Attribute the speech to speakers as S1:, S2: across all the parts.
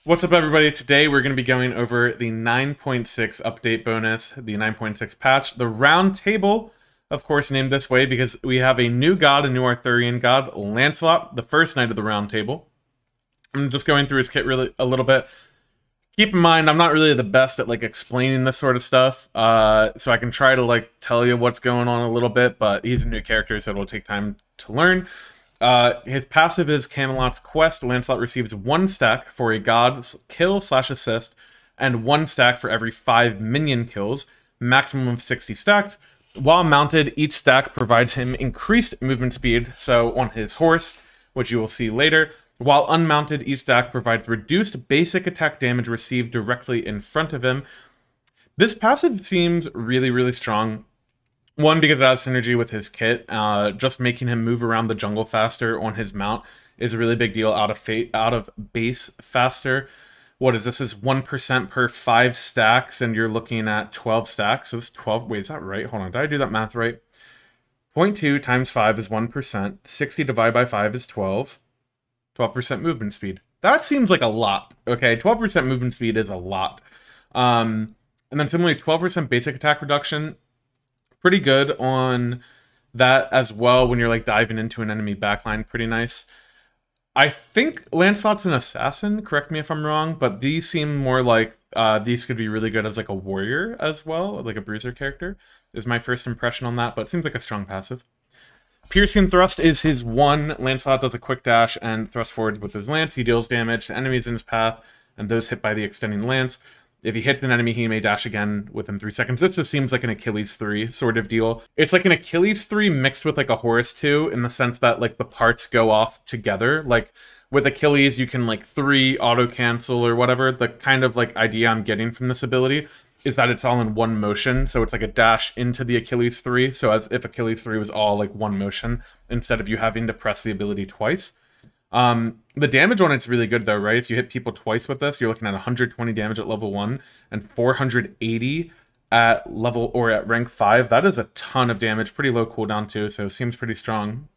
S1: What's up, everybody? Today we're going to be going over the 9.6 update bonus, the 9.6 patch, the round table, of course named this way because we have a new god, a new Arthurian god, Lancelot, the first knight of the round table. I'm just going through his kit really a little bit. Keep in mind, I'm not really the best at explaining this sort of stuff, so I can try to tell you what's going on a little bit, but he's a new character, so it'll take time to learn. His passive is Camelot's Quest. Lancelot receives 1 stack for a god's kill/assist, and 1 stack for every 5 minion kills, maximum of 60 stacks. While mounted, each stack provides him increased movement speed, so on his horse, which you will see later. While unmounted, each stack provides reduced basic attack damage received directly in front of him. This passive seems really, really strong. One, because it has synergy with his kit. Just making him move around the jungle faster on his mount is a really big deal out of base faster. What is this? Is 1% per 5 stacks, and you're looking at 12 stacks. So it's 12. Wait, is that right? Hold on. Did I do that math right? 0.2 times 5 is 1%. 60 divided by 5 is 12. 12% movement speed. That seems like a lot. Okay, 12% movement speed is a lot. And then similarly, 12% basic attack reduction. Pretty good on that as well when you're diving into an enemy backline. Pretty nice. I think Lancelot's an assassin, correct me if I'm wrong, but these seem more like these could be really good as a warrior as well, like a bruiser character, is my first impression on that, but it seems like a strong passive. Piercing Thrust is his one. Lancelot does a quick dash and thrust forward with his lance. He deals damage to enemies in his path and those hit by the extending lance. If he hits an enemy, he may dash again within 3 seconds. This just seems like an Achilles 3 sort of deal. It's like an Achilles 3 mixed with a Horus 2 in the sense that the parts go off together. With Achilles, you can 3 auto cancel or whatever. The kind of idea I'm getting from this ability is that it's all in one motion. So it's like a dash into the Achilles 3. So as if Achilles 3 was all one motion instead of you having to press the ability twice. The damage on it's really good though, right? If you hit people twice with this, you're looking at 120 damage at level 1 and 480 at level or at rank 5. That is a ton of damage. Pretty low cooldown too, so it seems pretty strong.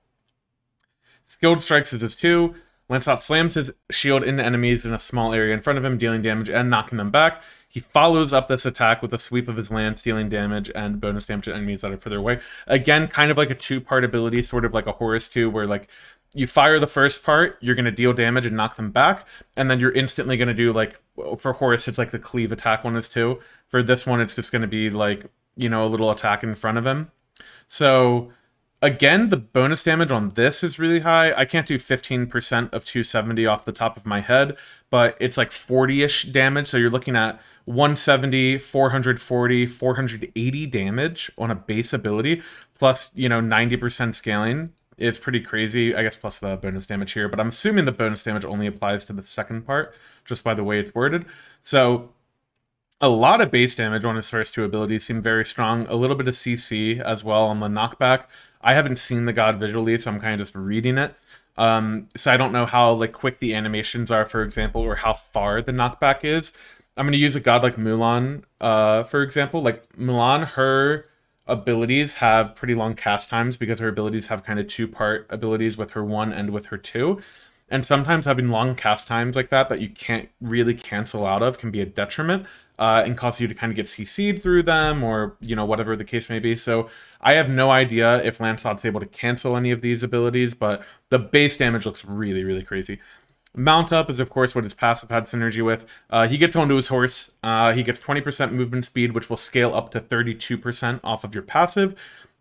S1: Skilled Strikes is his 2. Lancelot slams his shield into enemies in a small area in front of him, dealing damage and knocking them back. He follows up this attack with a sweep of his lance, dealing damage and bonus damage to enemies that are further away. Again, kind of like a 2-part ability, sort of like a Horus 2, where you fire the first part, you're going to deal damage and knock them back, and then you're instantly going to do, for Horus, it's the cleave attack one is 2. For this one, it's just going to be, a little attack in front of him. So, again, the bonus damage on this is really high. I can't do 15% of 270 off the top of my head, but it's 40-ish damage, so you're looking at 170, 440, 480 damage on a base ability, plus, 90% scaling. It's pretty crazy, I guess, plus the bonus damage here, but I'm assuming the bonus damage only applies to the second part, just by the way it's worded. So, a lot of base damage on his first 2 abilities seem very strong. A little bit of CC as well on the knockback. I haven't seen the god visually, so I'm kind of just reading it. So I don't know how quick the animations are, for example, or how far the knockback is. I'm going to use a god like Mulan, for example. Mulan, her abilities have pretty long cast times because her abilities have kind of 2-part abilities with her 1 and with her 2. And sometimes having long cast times like that you can't really cancel out of can be a detriment and cause you to kind of get CC'd through them or, whatever the case may be. So I have no idea if Lancelot's able to cancel any of these abilities, but the base damage looks really, really crazy. Mount Up is, of course, what his passive had synergy with. He gets onto his horse. He gets 20% movement speed, which will scale up to 32% off of your passive.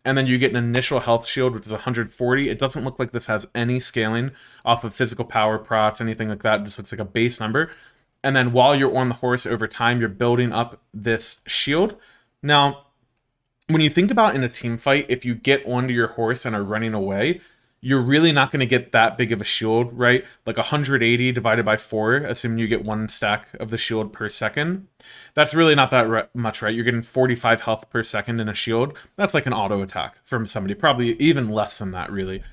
S1: And then you get an initial health shield, which is 140. It doesn't look like this has any scaling off of physical power, procs, anything like that. It just looks like a base number. And then while you're on the horse over time, you're building up this shield. Now, when you think about in a team fight, if you get onto your horse and are running away, you're really not going to get that big of a shield, right? 180 divided by 4, assuming you get 1 stack of the shield per second. That's really not that much, right? You're getting 45 health per second in a shield. That's like an auto attack from somebody, probably even less than that, really.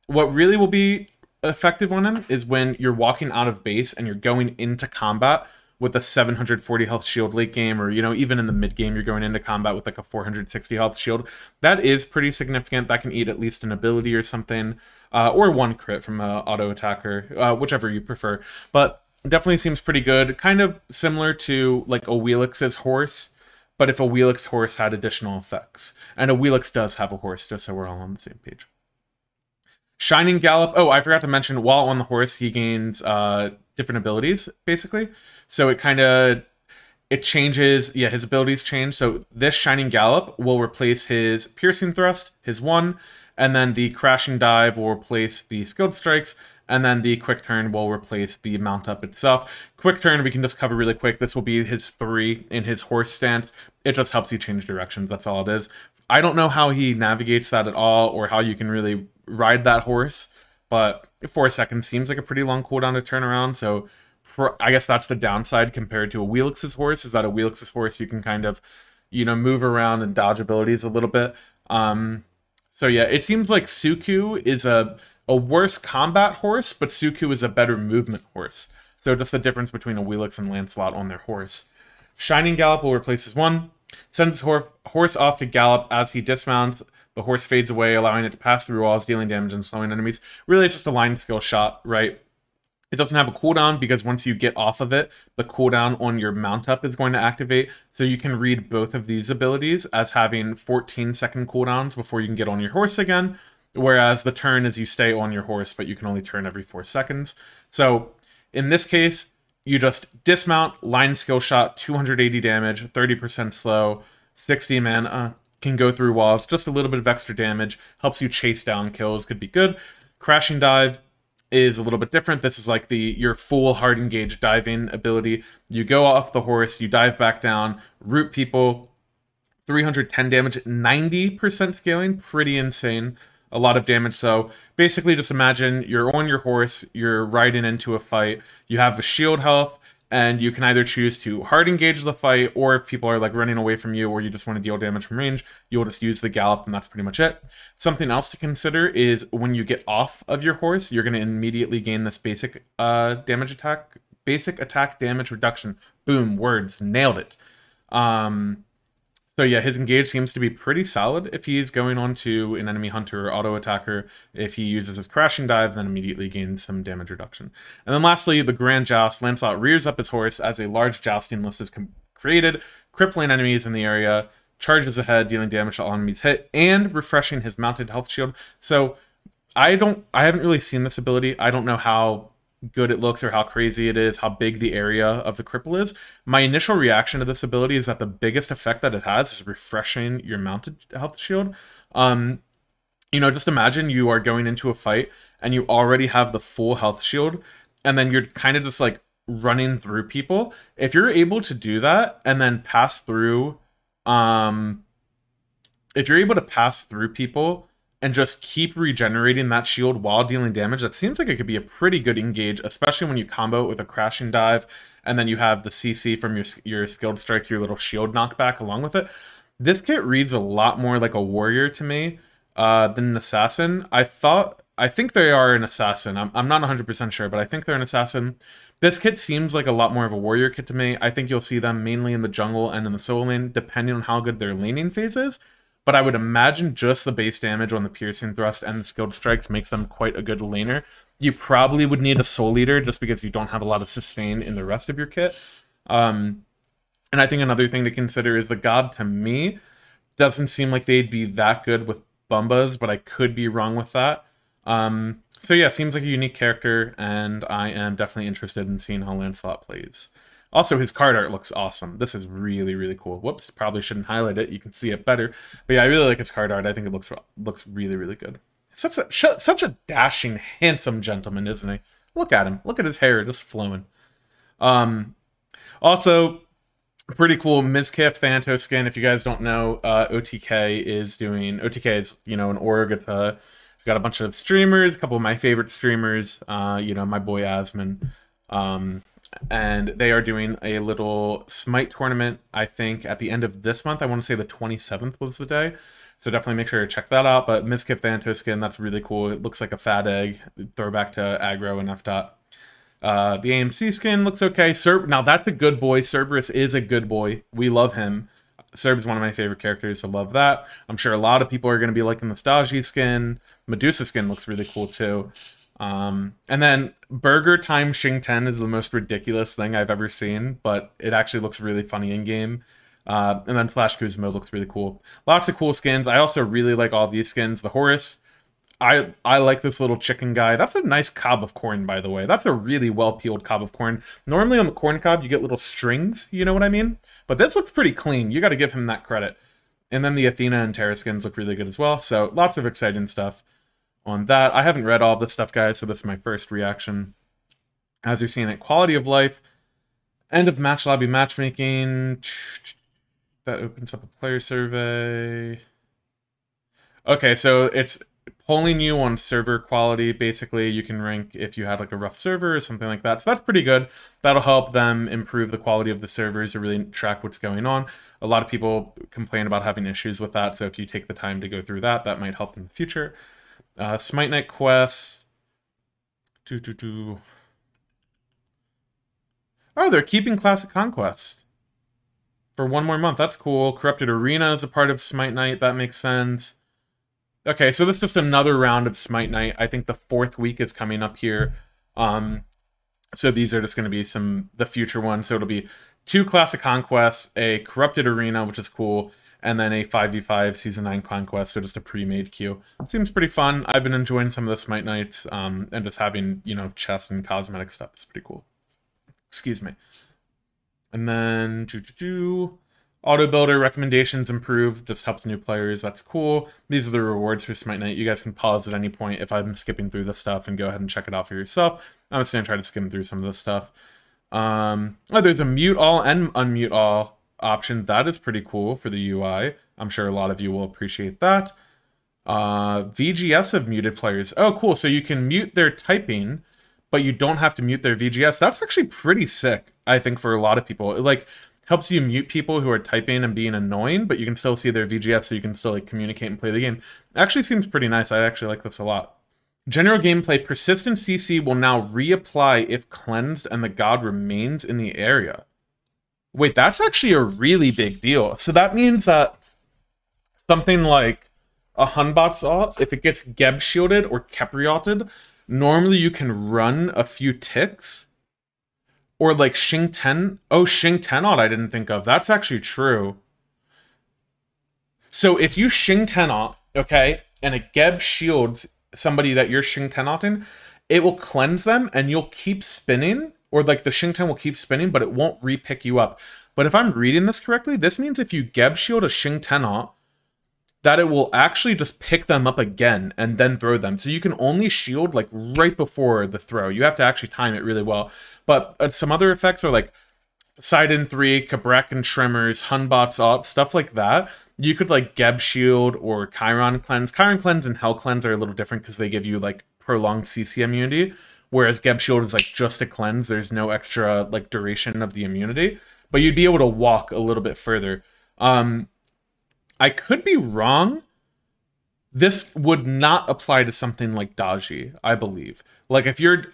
S1: What really will be effective on him is when you're walking out of base and you're going into combat with a 740 health shield late game, or, even in the mid game, you're going into combat with a 460 health shield. That is pretty significant. That can eat at least an ability or something, or 1 crit from an auto attacker, whichever you prefer. But definitely seems pretty good. Kind of similar to like a Wheelix's horse, but if a Wheelix horse had additional effects. And a Wheelix does have a horse, just so we're all on the same page. Shining Gallop. Oh, I forgot to mention, while on the horse, he gains different abilities, basically. So it changes, yeah, his abilities change. So this Shining Gallop will replace his Piercing Thrust, his 1, and then the Crashing Dive will replace the Skilled Strikes, and then the Quick Turn will replace the Mount Up itself. Quick Turn, we can just cover really quick. This will be his 3 in his horse stance. It just helps you change directions, that's all it is. I don't know how he navigates that at all, or how you can really ride that horse, but 4 seconds seems like a pretty long cooldown to turn around, so I guess that's the downside compared to a Wheelix's horse, is that a Wheelix's horse you can kind of, move around and dodge abilities a little bit. So yeah, it seems like Suku is a worse combat horse, but Suku is a better movement horse. So just the difference between a Wheelix and Lancelot on their horse. Shining Gallop will replace his 1. Sends his horse off to gallop. As he dismounts, the horse fades away, allowing it to pass through walls, dealing damage and slowing enemies. Really, it's just a line skill shot, right? It doesn't have a cooldown because once you get off of it, the cooldown on your mount up is going to activate. So you can read both of these abilities as having 14-second cooldowns before you can get on your horse again. Whereas the turn is you stay on your horse, but you can only turn every 4 seconds. So in this case, you just dismount, line skill shot, 280 damage, 30% slow, 60 mana, can go through walls, just a little bit of extra damage, helps you chase down kills, could be good. Crashing Dive is a little bit different. This is like your full hard engage diving ability. You go off the horse, you dive back down, root people, 310 damage, 90% scaling, pretty insane. A lot of damage. So basically just imagine you're on your horse, you're riding into a fight, you have the shield health, and you can either choose to hard engage the fight, or if people are like running away from you, or you just want to deal damage from range, you'll just use the gallop, and that's pretty much it. Something else to consider is when you get off of your horse, you're going to immediately gain this basic attack damage reduction. Boom, words, nailed it. So yeah, his engage seems to be pretty solid if he's going on to an enemy hunter or auto attacker. If he uses his crashing dive, then immediately gains some damage reduction. And then lastly, the Grand Joust. Lancelot rears up his horse as a large jousting list is created, crippling enemies in the area, charges ahead, dealing damage to all enemies hit, and refreshing his mounted health shield. So I haven't really seen this ability. I don't know how good it looks or how crazy it is, how big the area of the cripple is. My initial reaction to this ability is that the biggest effect that it has is refreshing your mounted health shield. Just imagine you are going into a fight and you already have the full health shield, and then you're kind of just like running through people. If you're able to do that and then pass through, if you're able to pass through people and just keep regenerating that shield while dealing damage, that seems like it could be a pretty good engage, especially when you combo it with a crashing dive, and then you have the CC from your skilled strikes, your little shield knockback along with it. This kit reads a lot more like a warrior to me than an assassin. I think they are an assassin. I'm not 100% sure, but I think they're an assassin. This kit seems like a lot more of a warrior kit to me. I think you'll see them mainly in the jungle and in the solo lane, depending on how good their laning phase is. But I would imagine just the base damage on the piercing thrust and the skilled strikes makes them quite a good laner. You probably would need a soul leader just because you don't have a lot of sustain in the rest of your kit. And I think another thing to consider is the god, to me, doesn't seem like they'd be that good with Bumbas, but I could be wrong with that. So yeah, seems like a unique character, and I am definitely interested in seeing how Lancelot plays. Also, his card art looks awesome. This is really, really cool. Whoops, probably shouldn't highlight it. You can see it better. But yeah, I really like his card art. I think it looks really, really good. Such a dashing, handsome gentleman, isn't he? Look at him. Look at his hair just flowing. Also, pretty cool Mizkif Thanatos skin. If you guys don't know, OTK is, an org. It's got a bunch of streamers, a couple of my favorite streamers, my boy Asman. And they are doing a little Smite tournament, I think, at the end of this month. I want to say the 27th was the day. So definitely make sure to check that out. But Mizkif Thanatos skin, that's really cool. It looks like a fat egg. Throwback to aggro and F-dot. The AMC skin looks okay. Now that's a good boy. Cerberus is a good boy. We love him. Cerb is one of my favorite characters, so love that. I'm sure a lot of people are going to be liking the Stagi skin. Medusa skin looks really cool too. And then Burger Time Xing 10 is the most ridiculous thing I've ever seen, but it actually looks really funny in game. And then Slash Kuzmo looks really cool. Lots of cool skins. I also really like all these skins. The Horus, I like this little chicken guy. That's a nice cob of corn, by the way. That's a really well-peeled cob of corn. Normally on the corn cob, you get little strings, you know what I mean? But this looks pretty clean. You got to give him that credit. And then the Athena and Terra skins look really good as well. So lots of exciting stuff on that. I haven't read all of this stuff, guys, so this is my first reaction. As you're seeing it, quality of life, end of match lobby matchmaking. That opens up a player survey. Okay, so it's polling you on server quality. Basically, you can rank if you had like a rough server or something like that. So that's pretty good. That'll help them improve the quality of the servers to really track what's going on. A lot of people complain about having issues with that. So if you take the time to go through that, that might help in the future. Smite Night quests. Oh, they're keeping Classic Conquest for 1 more month. That's cool. Corrupted Arena is a part of Smite Night. That makes sense. Okay, so this is just another round of Smite Night. I think the 4th week is coming up here. So these are just going to be the future ones. So it'll be 2 Classic Conquests, a Corrupted Arena, which is cool, and then a 5v5 Season 9 Conquest, so just a pre-made queue. It seems pretty fun. I've been enjoying some of the Smite Nights, and just having, you know, chests and cosmetic stuff is pretty cool. Excuse me. And then, Auto Builder recommendations improved, just helps new players, that's cool. These are the rewards for Smite Night. You guys can pause at any point if I'm skipping through this stuff and go ahead and check it out for yourself. I'm just going to try to skim through some of this stuff. Oh, there's a mute all and unmute all option. That is pretty cool for the UI. I'm sure a lot of you will appreciate that. VGS of muted players. Oh, cool. So you can mute their typing, but you don't have to mute their VGS. That's actually pretty sick, I think, for a lot of people. It, like, helps you mute people who are typing and being annoying, but you can still see their VGS, so you can still, like, communicate and play the game. Actually seems pretty nice. I actually like this a lot. General gameplay, persistent CC will now reapply if cleansed and the god remains in the area. Wait, that's actually a really big deal. So that means that something like a Hunbot's ult, if it gets Geb shielded or Keprioted, normally you can run a few ticks. Or like Xing 10. Oh, Xing 10 ult I didn't think of. That's actually true. So if you Xing 10 ult, okay, and a Geb shields somebody that you're Xing 10 ulting, it will cleanse them and you'll keep spinning, or like the Xing 10 will keep spinning, but it won't re-pick you up. But if I'm reading this correctly, this means if you Geb shield a Xing 10 ult, that it will actually just pick them up again and then throw them. So you can only shield like right before the throw. You have to actually time it really well. But some other effects are like Sidon 3, Cabrek and Tremors, Hunbot's ult, stuff like that. You could like Geb Shield or Chiron Cleanse. Chiron Cleanse and Hell Cleanse are a little different because they give you like prolonged CC immunity, whereas Geb Shield is like just a cleanse. There's no extra like duration of the immunity, but you'd be able to walk a little bit further. I could be wrong. This would not apply to something like Daji, I believe. Like if you're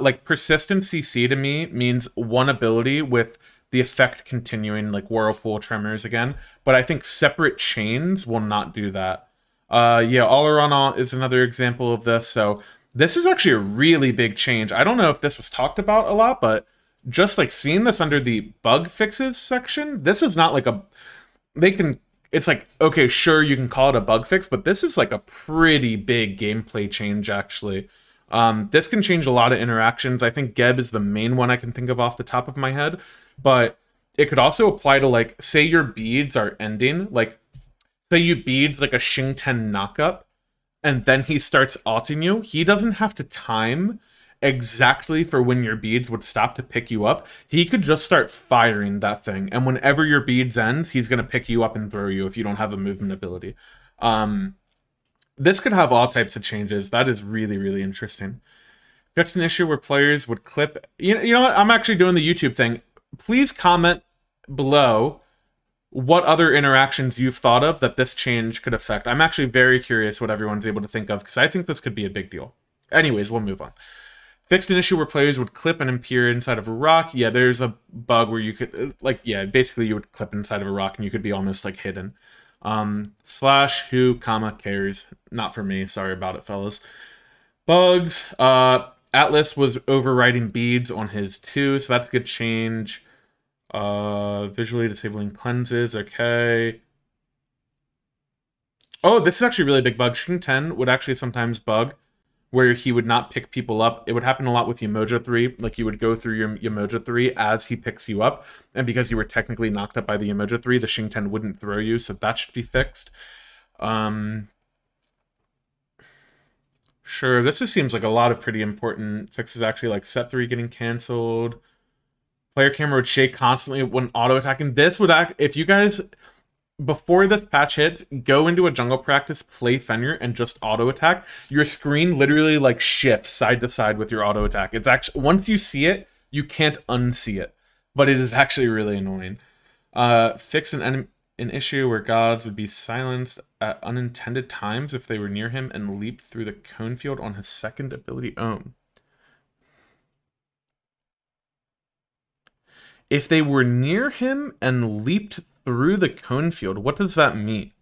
S1: like persistent CC to me means one ability with the effect continuing, like Whirlpool Tremors again. But I think separate chains will not do that. Yeah, All Around All is another example of this. So this is actually a really big change. I don't know if this was talked about a lot, but just like seeing this under the bug fixes section, this is not like a... It's like, okay, sure, you can call it a bug fix, but this is like a pretty big gameplay change, actually. This can change a lot of interactions. I think Geb is the main one I can think of off the top of my head. But it could also apply to, like, say your beads are ending. Like, say you beads, like, a Xing 10 knockup, and then he starts ulting you. He doesn't have to time exactly for when your beads would stop to pick you up. He could just start firing that thing. And whenever your beads end, he's going to pick you up and throw you if you don't have a movement ability. This could have all types of changes. That is really, really interesting. Fixed an issue where players would clip... You know what? I'm actually doing the YouTube thing. Please comment below what other interactions you've thought of that this change could affect. I'm actually very curious what everyone's able to think of, because I think this could be a big deal. Anyways, we'll move on. Fixed an issue where players would clip and appear inside of a rock. Yeah, there's a bug where you could, like, yeah, basically you would clip inside of a rock and you could be almost, like, hidden. Slash who, comma, cares. Not for me. Sorry about it, fellas. Bugs. Atlas was overriding beads on his 2, so that's a good change. Visually disabling cleanses, okay. Oh, this is actually a really big bug. Shing 10 would actually sometimes bug, where he would not pick people up. It would happen a lot with Yamoja 3. Like, you would go through your Yamoja 3 as he picks you up, and because you were technically knocked up by the Yamoja 3, the Shing 10 wouldn't throw you, so that should be fixed. Sure, this just seems like a lot of pretty important fixes, actually, like set 3 getting canceled. Player camera would shake constantly when auto-attacking. This would act... If you guys... Before this patch hits, go into a jungle practice, play Fenrir, and just auto-attack. Your screen literally, like, shifts side to side with your auto-attack. It's actually... Once you see it, you can't unsee it. But it is actually really annoying. Fix an issue where gods would be silenced at unintended times if they were near him and leaped through the cone field on his second ability ohm. If they were near him and leaped through the cone field, what does that mean?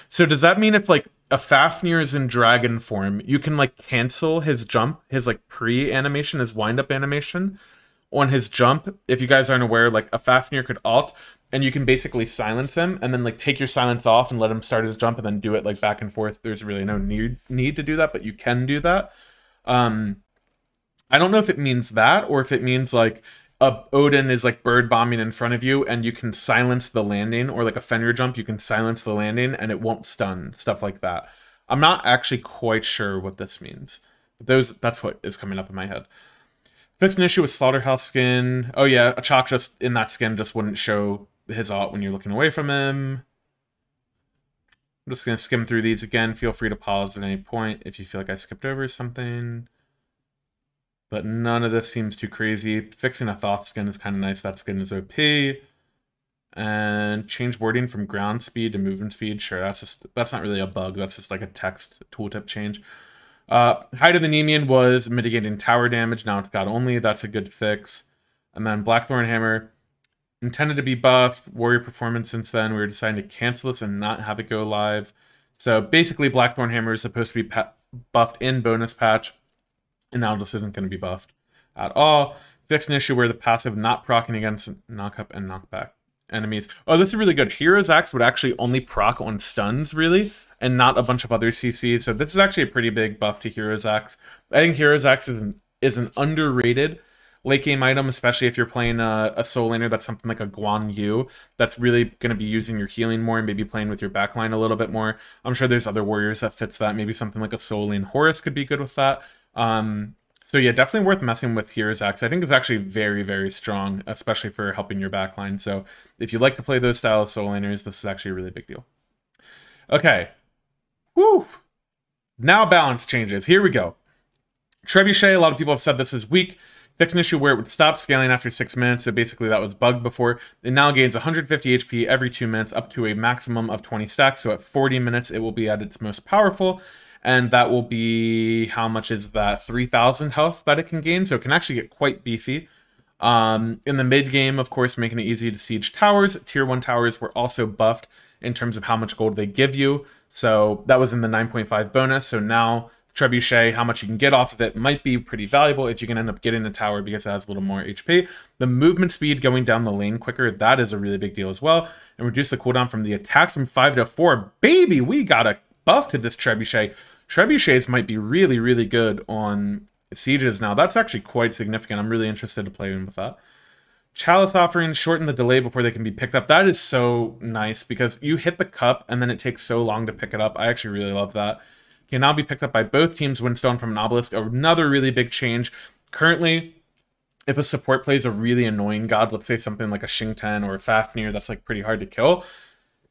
S1: So does that mean if, like, a Fafnir is in dragon form, you can, like, cancel his jump, his, like, pre-animation, his wind-up animation on his jump? If you guys aren't aware, like, a Fafnir could ult, and you can basically silence him, and then, like, take your silence off and let him start his jump, and then do it, like, back and forth. There's really no need to do that, but you can do that. I don't know if it means that, or if it means, like, Odin is, like, bird bombing in front of you, and you can silence the landing, or, like, a Fenrir jump, you can silence the landing, and it won't stun, stuff like that. I'm not actually quite sure what this means. But that's what is coming up in my head. Fixed an issue with Slaughterhouse skin. Oh yeah, a Chalk just in that skin just wouldn't show his ult when you're looking away from him. I'm just going to skim through these again. Feel free to pause at any point if you feel like I skipped over something. But none of this seems too crazy. Fixing a Thoth skin is kind of nice. That skin is OP. And change wording from ground speed to movement speed. Sure, that's not really a bug. That's just like a text tooltip change. Height of the Nemean was mitigating tower damage. Now it's God only. That's a good fix. And then Blackthorn Hammer intended to be buffed. Warrior performance since then. We were deciding to cancel this and not have it go live. So basically Blackthorn Hammer is supposed to be buffed in bonus patch. And now this isn't going to be buffed at all. Fixed an issue where the passive not proccing against knock-up and knockback enemies. Oh, this is really good. Hero's Axe would actually only proc on stuns, really, and not a bunch of other CCs. So this is actually a pretty big buff to Hero's Axe. I think Hero's Axe is an underrated late game item, especially if you're playing a soul laner that's something like a Guan Yu that's really going to be using your healing more and maybe playing with your backline a little bit more. I'm sure there's other warriors that fits that. Maybe something like a Soul Lane Horus could be good with that. So yeah, definitely worth messing with Hero's Axe. I think it's actually very, very strong, especially for helping your backline. So if you like to play those style of soul laners, this is actually a really big deal. Okay. Woo! Now balance changes. Here we go. Trebuchet, a lot of people have said this is weak. Fixed an issue where it would stop scaling after 6 minutes, so basically that was bugged before. It now gains 150 HP every 2 minutes, up to a maximum of 20 stacks, so at 40 minutes it will be at its most powerful. And that will be, how much is that? 3,000 health that it can gain, so it can actually get quite beefy. In the mid game, of course, making it easy to siege towers. Tier 1 towers were also buffed in terms of how much gold they give you. So that was in the 9.5 bonus. So now Trebuchet, how much you can get off of it might be pretty valuable if you can end up getting a tower because it has a little more HP. The movement speed going down the lane quicker, that is a really big deal as well. And reduce the cooldown from the attacks from 5 to 4. Baby, we got a buff to this Trebuchet. Trebuchets might be really, really good on sieges now. That's actually quite significant. I'm really interested to play with that. Chalice offerings shorten the delay before they can be picked up. That is so nice because you hit the cup and then it takes so long to pick it up. I actually really love that. Can now be picked up by both teams. Windstone from an obelisk. Another really big change. Currently, if a support plays a really annoying god, let's say something like a Shing 10 or a Fafnir that's like pretty hard to kill,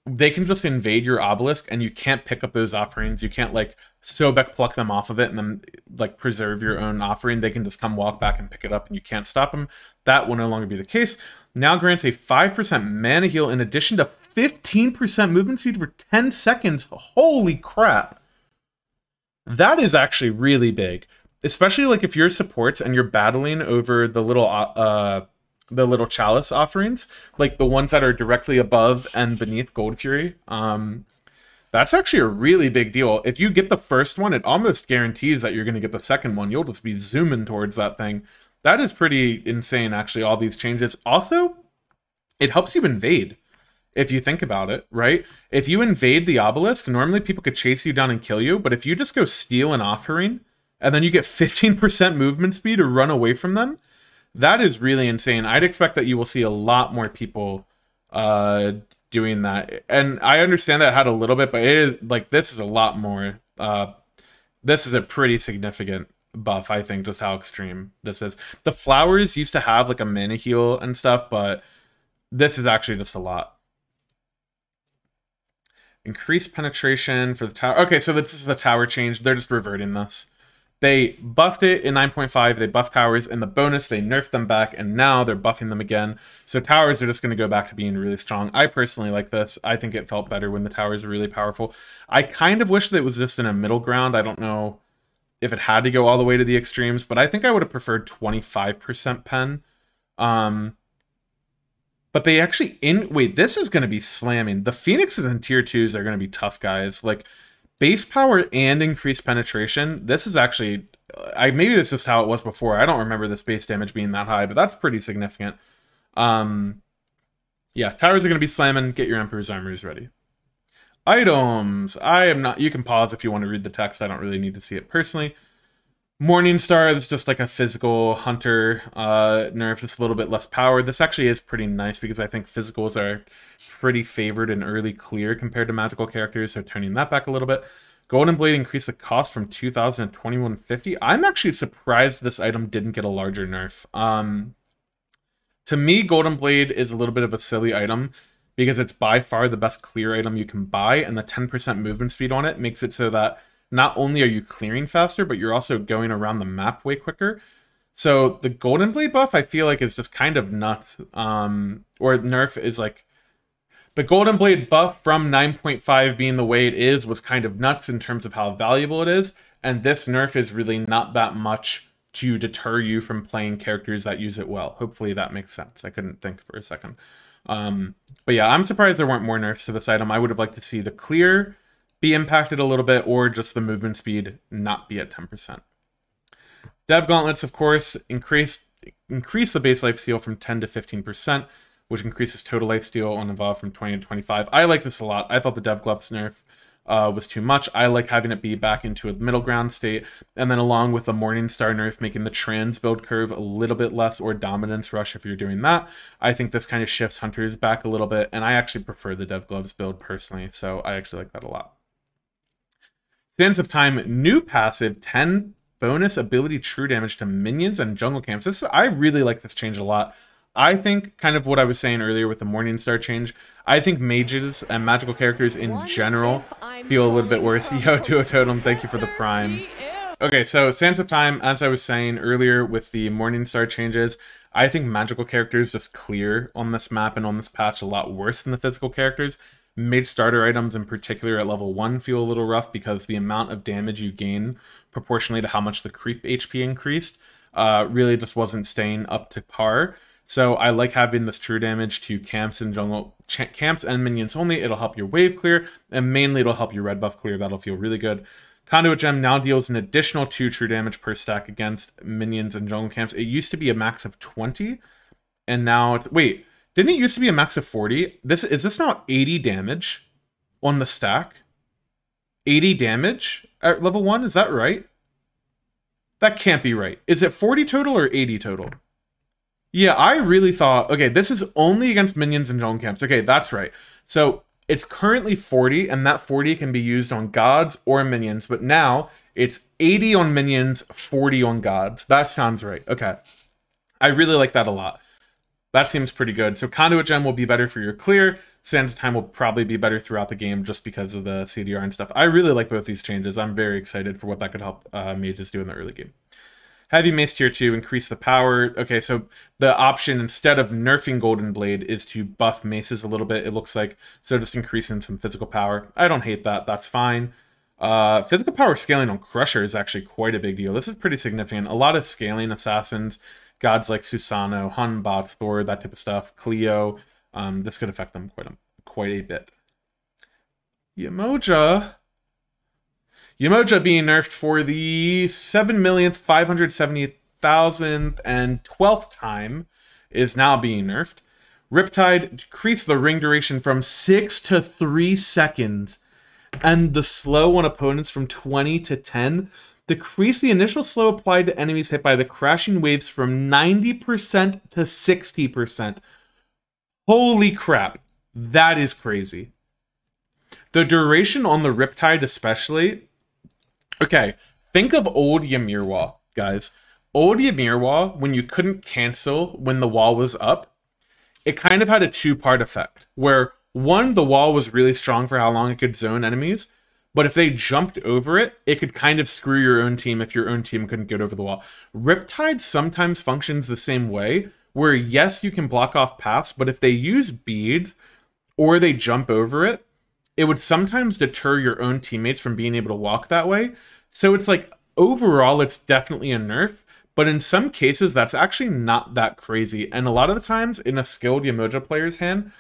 S1: they can just invade your obelisk and you can't pick up those offerings. You can't like Sobek pluck them off of it and then like preserve your own offering. They can just come walk back and pick it up and you can't stop them. That will no longer be the case. Now grants a 5% mana heal in addition to 15% movement speed for 10 seconds. Holy crap. That is actually really big. Especially like if you're supports and you're battling over the little chalice offerings, like the ones that are directly above and beneath Gold Fury. That's actually a really big deal. If you get the first one, it almost guarantees that you're going to get the second one. You'll just be zooming towards that thing. That is pretty insane, actually, all these changes. Also, it helps you invade, if you think about it, right? If you invade the obelisk, normally people could chase you down and kill you, but if you just go steal an offering, and then you get 15% movement speed to run away from them, that is really insane. I'd expect that you will see a lot more people doing that. And I understand that it had a little bit, but it is, like, this is a lot more. This is a pretty significant buff, I think, just how extreme this is. The flowers used to have, like, a mana heal and stuff, but this is actually just a lot. Increased penetration for the tower. Okay, so this is the tower change. They're just reverting this. They buffed it in 9.5, they buffed towers, and the bonus, they nerfed them back, and now they're buffing them again. So towers are just going to go back to being really strong. I personally like this. I think it felt better when the towers are really powerful. I kind of wish that it was just in a middle ground. I don't know if it had to go all the way to the extremes, but I think I would have preferred 25% pen. But they actually, wait, this is going to be slamming. The Phoenixes and tier 2s are going to be tough, guys. Like, base power and increased penetration, this is actually, maybe this is how it was before. I don't remember this base damage being that high, but that's pretty significant. Yeah, towers are going to be slamming. Get your Emperor's Armors ready. Items. You can pause if you want to read the text. I don't really need to see it personally. Morningstar is just like a physical hunter nerf, just a little bit less power. This actually is pretty nice because I think physicals are pretty favored in early clear compared to magical characters, so turning that back a little bit. Golden Blade increased the cost from 2,000 to 2,150. I'm actually surprised this item didn't get a larger nerf. To me, Golden Blade is a little bit of a silly item because it's by far the best clear item you can buy, and the 10% movement speed on it makes it so that not only are you clearing faster, but you're also going around the map way quicker. So the Golden Blade buff, I feel like, is just kind of nuts. Or nerf is like... The Golden Blade buff from 9.5 being the way it is was kind of nuts in terms of how valuable it is. And this nerf is really not that much to deter you from playing characters that use it well. Hopefully that makes sense. I couldn't think for a second. But yeah, I'm surprised there weren't more nerfs to this item. I would have liked to see the clear be impacted a little bit, or just the movement speed not be at 10%. Dev Gauntlets, of course, increase the base life steal from 10 to 15%, which increases total life steal on Evolve from 20 to 25. I like this a lot. I thought the Dev Gloves nerf was too much. I like having it be back into a middle ground state, and then along with the Morningstar nerf, making the trans build curve a little bit less, or dominance rush if you're doing that. I think this kind of shifts hunters back a little bit, and I actually prefer the Dev Gloves build personally, so I actually like that a lot. Sands of Time, new passive, 10 bonus ability true damage to minions and jungle camps. I really like this change a lot. I think, kind of what I was saying earlier with the Morningstar change, I think mages and magical characters in general feel a little bit worse. Yo, Duototem, thank you for the prime. Okay, so Sands of Time, as I was saying earlier with the Morningstar changes, I think magical characters just clear on this map and on this patch a lot worse than the physical characters. Mage starter items in particular at level 1 feel a little rough because the amount of damage you gain proportionally to how much the creep HP increased really just wasn't staying up to par. So I like having this true damage to camps and camps and minions only. It'll help your wave clear, and mainly it'll help your red buff clear. That'll feel really good. Conduit Gem now deals an additional 2 true damage per stack against minions and jungle camps. It used to be a max of 20, and now it's... Wait, didn't it used to be a max of 40? Is this now 80 damage on the stack? 80 damage at level 1? Is that right? That can't be right. Is it 40 total or 80 total? Yeah, I really thought... Okay, this is only against minions and jungle camps. Okay, that's right. So it's currently 40, and that 40 can be used on gods or minions, but now it's 80 on minions, 40 on gods. That sounds right. Okay. I really like that a lot. That seems pretty good. So Conduit Gem will be better for your clear. Sands of Time will probably be better throughout the game just because of the CDR and stuff. I really like both these changes. I'm very excited for what that could help mages do in the early game. Heavy Mace Tier 2, increase the power. Okay, so the option, instead of nerfing Golden Blade, is to buff maces a little bit, it looks like. So just increasing some physical power. I don't hate that. That's fine. Physical power scaling on Crusher is actually quite a big deal. This is pretty significant. A lot of scaling assassins, gods like Susano, Hun, Bots, Thor, that type of stuff, Cleo, this could affect them quite a bit. Yemoja being nerfed for the 7,570,012th time is now being nerfed. Riptide decreased the ring duration from 6 to 3 seconds, and the slow on opponents from 20 to 10. Decrease the initial slow applied to enemies hit by the crashing waves from 90% to 60%. Holy crap. That is crazy. The duration on the Riptide especially... Okay, think of old Ymirwa, guys. Old Ymirwa, when you couldn't cancel when the wall was up, it kind of had a two-part effect, where one, the wall was really strong for how long it could zone enemies, but if they jumped over it, it could kind of screw your own team if your own team couldn't get over the wall. Riptide sometimes functions the same way, where yes, you can block off paths, but if they use beads or they jump over it, it would sometimes deter your own teammates from being able to walk that way. So it's like, overall, it's definitely a nerf, but in some cases, that's actually not that crazy. And a lot of the times, in a skilled Yemoja player's hand,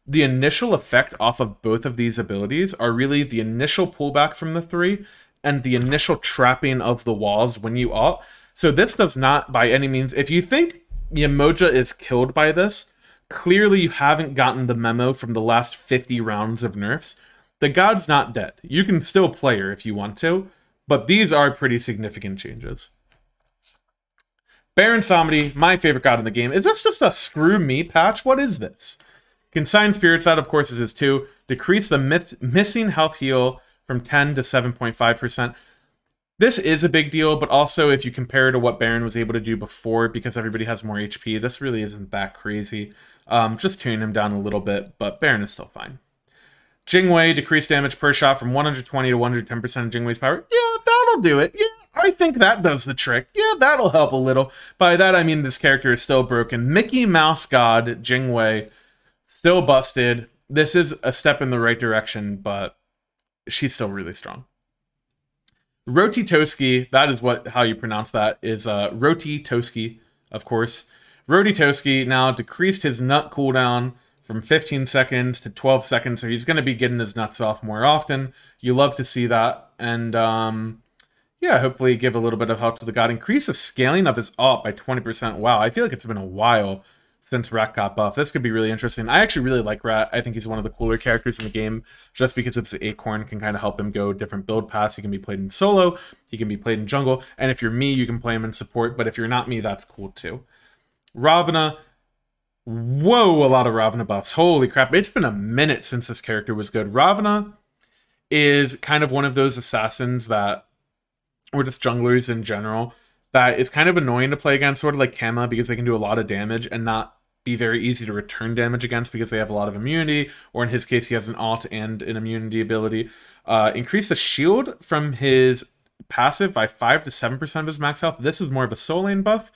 S1: the initial effect off of both of these abilities are really the initial pullback from the 3 and the initial trapping of the walls when you ult. So this does not, by any means, if you think Yemoja is killed by this, clearly you haven't gotten the memo from the last 50 rounds of nerfs. The god's not dead. You can still play her if you want to, but these are pretty significant changes. Baron Samedi, my favorite god in the game. Is this just a screw me patch? What is this? Consign Spirits, that of course is his 2. Decrease the missing health heal from 10 to 7.5%. This is a big deal, but also if you compare it to what Baron was able to do before, because everybody has more HP, this really isn't that crazy. Just tuning him down a little bit, but Baron is still fine. Jingwei, decreased damage per shot from 120 to 110% of Jingwei's power. Yeah, that'll do it. Yeah, I think that does the trick. Yeah, that'll help a little. By that, I mean this character is still broken. Mickey Mouse God, Jingwei, still busted. This is a step in the right direction, but she's still really strong. Rotitoski, that is how you pronounce that, is Rotitoski, of course. Rotitoski now decreased his nut cooldown from 15 seconds to 12 seconds, so he's going to be getting his nuts off more often. You love to see that. And, yeah, hopefully give a little bit of help to the god. Increase the scaling of his ult by 20%. Wow, I feel like it's been a while since Rat got buffed. This could be really interesting. I actually really like Rat. I think he's one of the cooler characters in the game, just because of his acorn can kind of help him go different build paths. He can be played in solo, he can be played in jungle, and if you're me, you can play him in support, but if you're not me, that's cool too. Ravana. Whoa, a lot of Ravana buffs. Holy crap, it's been a minute since this character was good. Ravana is kind of one of those assassins that, or just junglers in general, that is kind of annoying to play against, sort of like Kama, because they can do a lot of damage and not be very easy to return damage against because they have a lot of immunity, or in his case, he has an ult and an immunity ability. Increase the shield from his passive by 5 to 7% of his max health. This is more of a soul lane buff.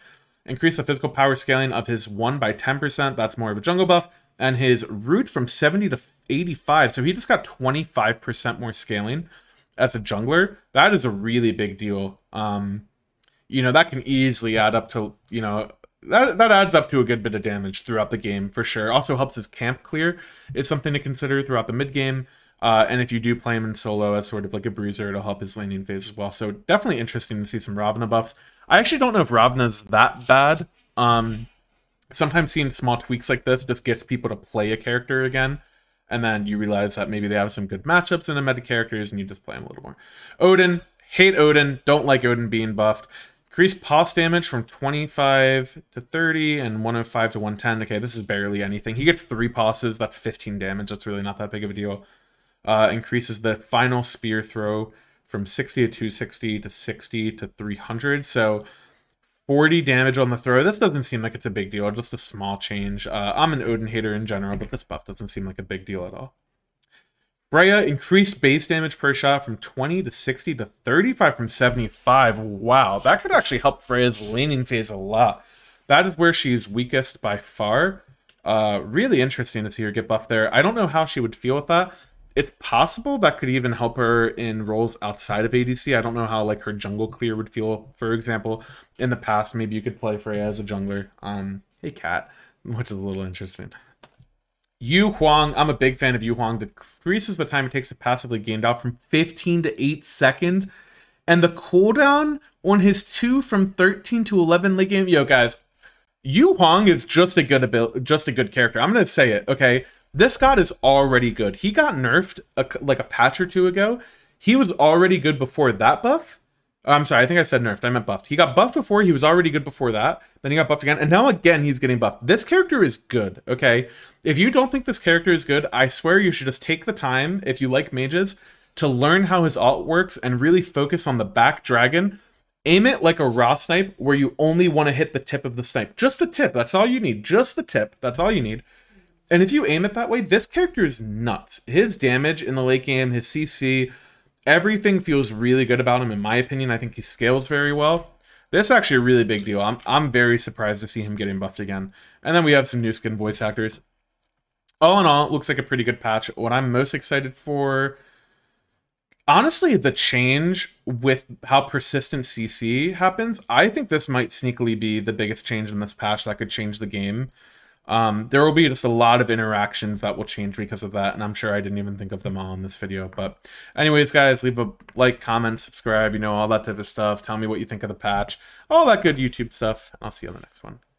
S1: Increase the physical power scaling of his 1 by 10%. That's more of a jungle buff. And his root from 70 to 85. So he just got 25% more scaling as a jungler. That is a really big deal. You know, that can easily add up to, you know, that adds up to a good bit of damage throughout the game, for sure. Also helps his camp clear. Is something to consider throughout the mid game. And if you do play him in solo as sort of like a bruiser, it'll help his laning phase as well. So definitely interesting to see some Ravana buffs. I actually don't know if Ravana's that bad. Sometimes seeing small tweaks like this just gets people to play a character again. And then you realize that maybe they have some good matchups in the meta characters and you just play them a little more. Odin. Hate Odin. Don't like Odin being buffed. Increased pulse damage from 25 to 30 and 105 to 110. Okay, this is barely anything. He gets 3 pulses. That's 15 damage. That's really not that big of a deal. Increases the final spear throw from 60 to 260 to 60 to 300. So 40 damage on the throw. This doesn't seem like it's a big deal. Just a small change. I'm an Odin hater in general, but this buff doesn't seem like a big deal at all. Freya, increased base damage per shot from 20 to 60 to 35 from 75. Wow, that could actually help Freya's laning phase a lot. That is where she's weakest by far. Really interesting to see her get buffed there. I don't know how she would feel with that. It's possible that could even help her in roles outside of ADC. I don't know how like her jungle clear would feel. For example, in the past, maybe you could play Freya as a jungler. Hey cat, which is a little interesting. Yu Huang, I'm a big fan of Yu Huang. Decreases the time it takes to passively gain out from 15 to 8 seconds. And the cooldown on his 2 from 13 to 11 late game. Yo, guys, Yu Huang is just a good character. I'm gonna say it, okay? This god is already good. He got nerfed like a patch or two ago. He was already good before that buff. I'm sorry, I think I said nerfed. I meant buffed. He got buffed before. He was already good before that. Then he got buffed again. And now again, he's getting buffed. This character is good, okay? If you don't think this character is good, I swear you should just take the time, if you like mages, to learn how his ult works and really focus on the back dragon. Aim it like a raw snipe where you only want to hit the tip of the snipe. Just the tip. That's all you need. Just the tip. That's all you need. And if you aim it that way, this character is nuts. His damage in the late game, his CC, everything feels really good about him, in my opinion. I think he scales very well. This is actually a really big deal. I'm very surprised to see him getting buffed again. And then we have some new skin voice actors. All in all, it looks like a pretty good patch. What I'm most excited for, honestly, the change with how persistent CC happens. I think this might sneakily be the biggest change in this patch that could change the game. There will be just a lot of interactions that will change because of that, and I'm sure I didn't even think of them all in this video. But anyways, guys, leave a like, comment, subscribe, you know, all that type of stuff. Tell me what you think of the patch, all that good YouTube stuff. I'll see you on the next one.